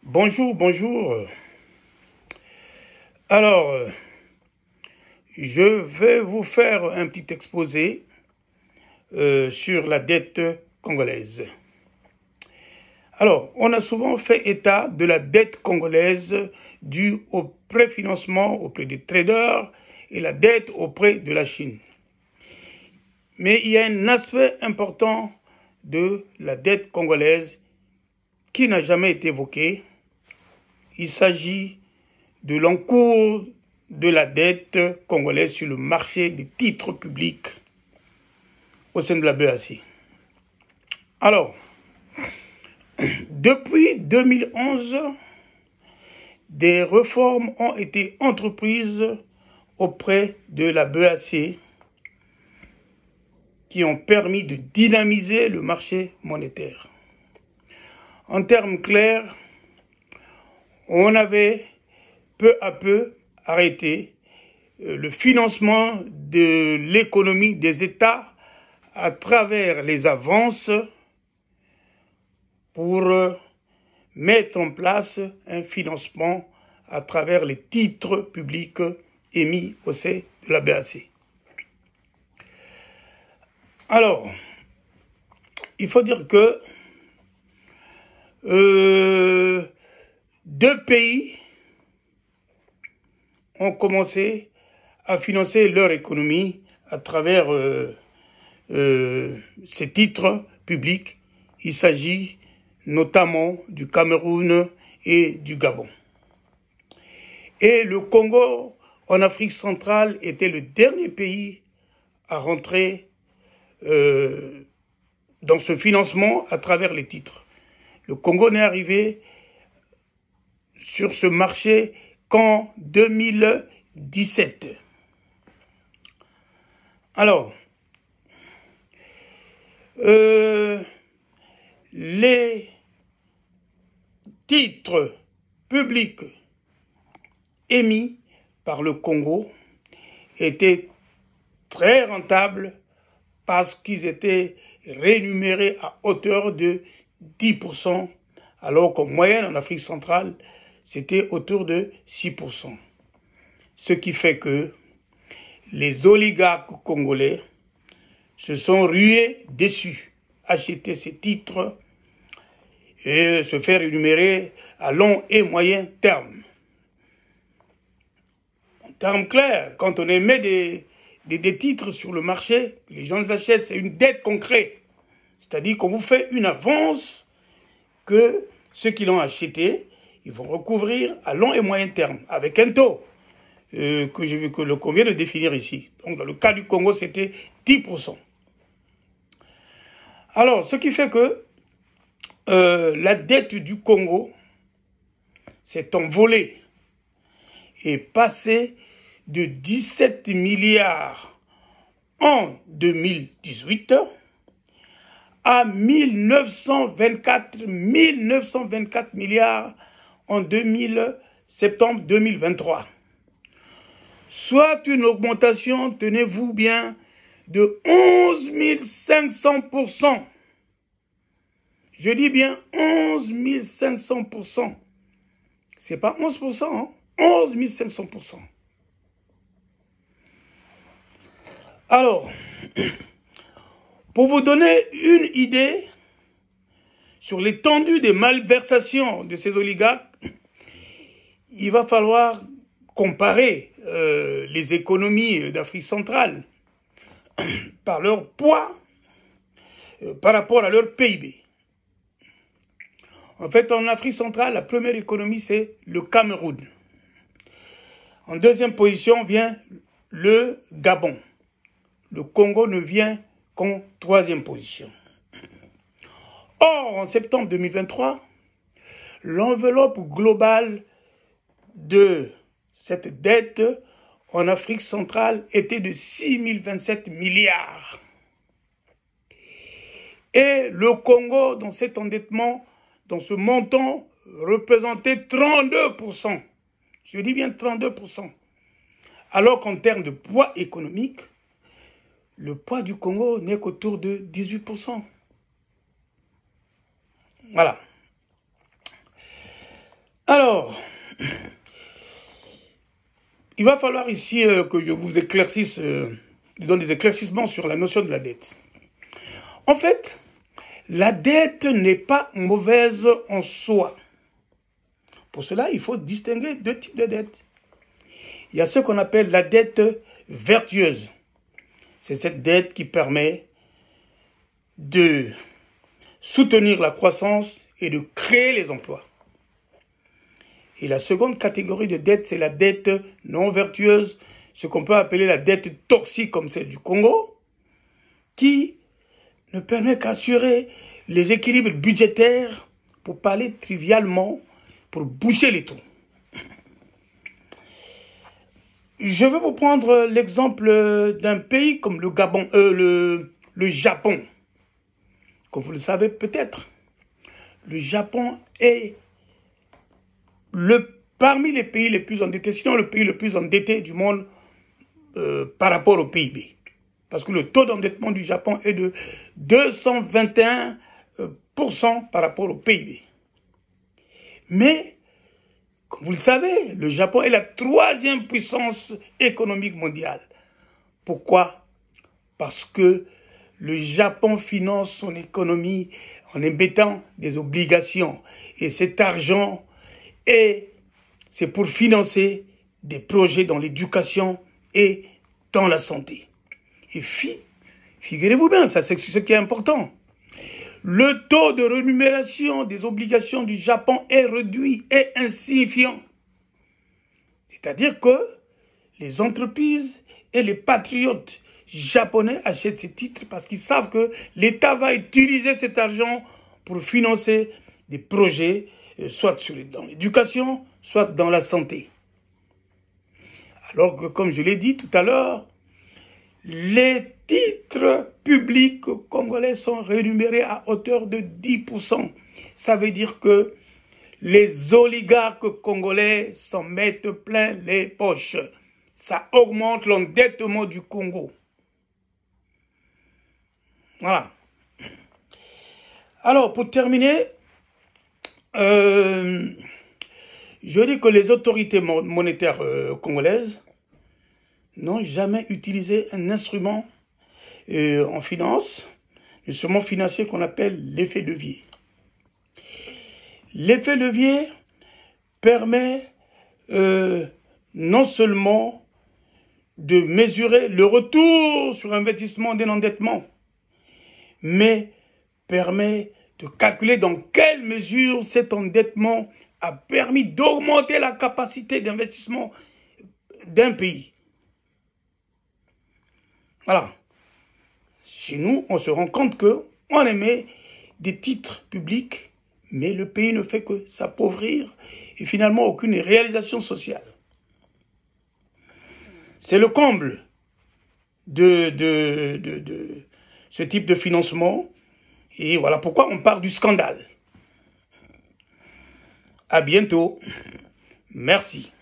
Bonjour, bonjour. Alors, je vais vous faire un petit exposé sur la dette congolaise. Alors, on a souvent fait état de la dette congolaise due au préfinancement auprès des traders et la dette auprès de la Chine. Mais il y a un aspect important de la dette congolaise qui n'a jamais été évoqué. Il s'agit de l'encours de la dette congolaise sur le marché des titres publics au sein de la BAC. Alors, depuis 2011, des réformes ont été entreprises auprès de la BAC qui ont permis de dynamiser le marché monétaire. En termes clairs, on avait peu à peu arrêté le financement de l'économie des États à travers les avances pour mettre en place un financement à travers les titres publics émis au sein de la BAC. Alors, il faut dire que deux pays ont commencé à financer leur économie à travers ces titres publics. Il s'agit notamment du Cameroun et du Gabon. Et le Congo, en Afrique centrale, était le dernier pays à rentrer dans ce financement à travers les titres. Le Congo n'est arrivé sur ce marché qu'en 2017. Alors, les titres publics émis par le Congo étaient très rentables parce qu'ils étaient rémunérés à hauteur de 10%, alors qu'en moyenne en Afrique centrale, c'était autour de 6%. Ce qui fait que les oligarques congolais se sont rués dessus, acheter ces titres et se faire rémunérer à long et moyen terme. En termes clairs, quand on émet des titres sur le marché, que les gens les achètent, c'est une dette concrète. C'est-à-dire qu'on vous fait une avance que ceux qui l'ont acheté, ils vont recouvrir à long et moyen terme, avec un taux que l'on vient de définir ici. Donc dans le cas du Congo, c'était 10%. Alors, ce qui fait que la dette du Congo s'est envolée et passée de 17 milliards en 2018 à 1924 milliards en septembre 2023. Soit une augmentation, tenez-vous bien, de 11 500%. Je dis bien 11 500%. C'est pas 11%, hein? 11 500%. Alors, pour vous donner une idée sur l'étendue des malversations de ces oligarques, il va falloir comparer les économies d'Afrique centrale par leur poids par rapport à leur PIB. En fait, en Afrique centrale, la première économie, c'est le Cameroun. En deuxième position vient le Gabon. Le Congo ne vient qu'en troisième position. Or, en septembre 2023, l'enveloppe globale de cette dette en Afrique centrale était de 6 027 milliards. Et le Congo, dans cet endettement, dans ce montant, représentait 32%. Je dis bien 32%. Alors qu'en termes de poids économique, le poids du Congo n'est qu'autour de 18%. Voilà. Alors, il va falloir ici que je vous éclaircisse, je donne des éclaircissements sur la notion de la dette. En fait, la dette n'est pas mauvaise en soi. Pour cela, il faut distinguer deux types de dettes. Il y a ce qu'on appelle la dette vertueuse. C'est cette dette qui permet de soutenir la croissance et de créer les emplois. Et la seconde catégorie de dette, c'est la dette non vertueuse, ce qu'on peut appeler la dette toxique comme celle du Congo, qui ne permet qu'assurer les équilibres budgétaires, pour parler trivialement, pour boucher les trous. Je vais vous prendre l'exemple d'un pays comme le Gabon, le Japon. Comme vous le savez peut-être, le Japon est parmi les pays les plus endettés, sinon le pays le plus endetté du monde par rapport au PIB. Parce que le taux d'endettement du Japon est de 221% par rapport au PIB. Mais, comme vous le savez, le Japon est la troisième puissance économique mondiale. Pourquoi? Parce que le Japon finance son économie en émettant des obligations. Et cet argent, c'est pour financer des projets dans l'éducation et dans la santé. Et figurez-vous bien, ça c'est ce qui est important. Le taux de rémunération des obligations du Japon est réduit et insignifiant. C'est-à-dire que les entreprises et les patriotes japonais achètent ces titres parce qu'ils savent que l'État va utiliser cet argent pour financer des projets, soit dans l'éducation, soit dans la santé. Alors que, comme je l'ai dit tout à l'heure, les titres publics congolais sont rémunérés à hauteur de 10%. Ça veut dire que les oligarques congolais s'en mettent plein les poches. Ça augmente l'endettement du Congo. Voilà. Alors, pour terminer, je dis que les autorités monétaires congolaises n'ont jamais utilisé un instrument en finance, un instrument financier qu'on appelle l'effet levier. L'effet levier permet non seulement de mesurer le retour sur investissement d'un endettement, mais permet de calculer dans quelle mesure cet endettement a permis d'augmenter la capacité d'investissement d'un pays. Voilà. Chez nous, on se rend compte qu'on émet des titres publics, mais le pays ne fait que s'appauvrir et finalement aucune réalisation sociale. C'est le comble de ce type de financement. Et voilà pourquoi on parle du scandale. À bientôt. Merci.